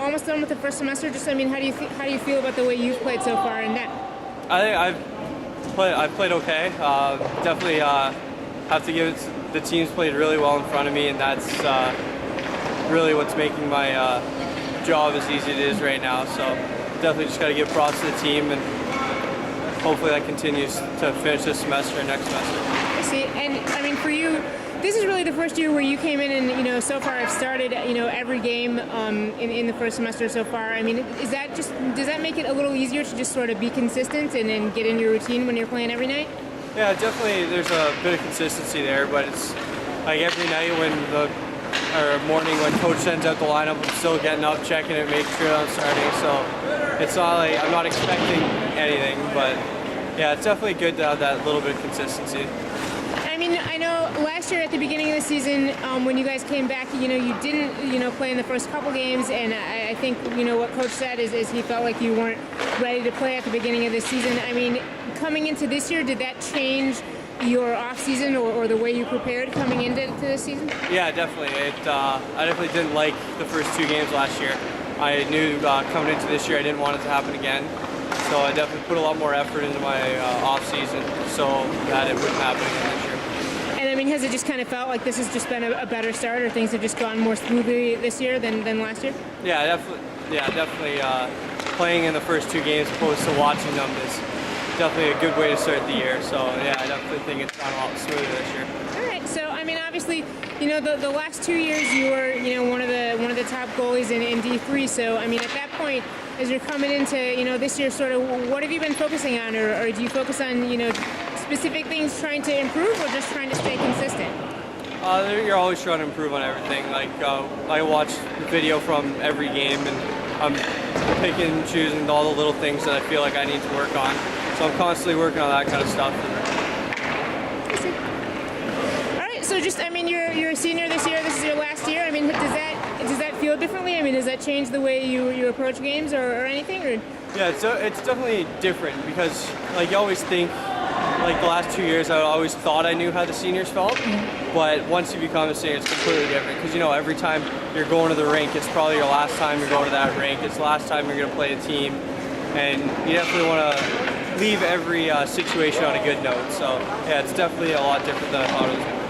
almost done with the first semester. Just, I mean, how do you feel about the way you've played so far in net? I think I've played okay. Definitely have to give it. The team's played really well in front of me, and that's really what's making my job as easy as it is right now. So definitely just got to give props to the team, and hopefully that continues to finish this semester and next semester. I see. And I mean, for you, this is really the first year where you came in and, so far have started, every game in the first semester so far. I mean, does that make it a little easier to just sort of be consistent and get in your routine when you're playing every night? Yeah, definitely there's a bit of consistency there, but it's like every night or morning when coach sends out the lineup, I'm still getting up, checking it, making sure I'm starting. So it's not like I'm not expecting anything, but yeah, it's definitely good to have that little bit of consistency. I mean, I know last year at the beginning of the season, when you guys came back, you didn't, play in the first couple games, and I think, what coach said is he felt like you weren't ready to play at the beginning of the season. I mean, coming into this year, did that change your off season or the way you prepared coming into this season? Yeah, definitely. I definitely didn't like the first 2 games last year. I knew coming into this year I didn't want it to happen again. So I definitely put a lot more effort into my off season so that it wouldn't happen again this year. And I mean, has it just kind of felt like this has just been a better start, or things have just gone more smoothly this year than last year? Yeah, definitely. Playing in the first 2 games opposed to watching them is definitely a good way to start the year. So yeah, I definitely think it's gone a lot smoother this year. All right. So I mean, obviously, the last 2 years you were one of the top goalies in D3. So I mean, at that point, as you're coming into this year, sort of, what have you been focusing on, or do you focus on specific things trying to improve, or just trying to stay consistent? You're always trying to improve on everything. Like I watch the video from every game, and I'm picking and choosing all the little things that I feel like I need to work on. So I'm constantly working on that kind of stuff. All right. So just, I mean, you're a senior this year. This is your last year. I mean, does that feel differently? I mean, does that change the way you approach games or anything? Or? Yeah, it's definitely different because like you always think. Like the last 2 years, I always thought I knew how the seniors felt, but once you become a senior, it's completely different. Because every time you're going to the rink, it's probably your last time you're going to that rink. It's the last time you're going to play a team, and you definitely want to leave every situation on a good note. So yeah, it's definitely a lot different than I thought it was going to be.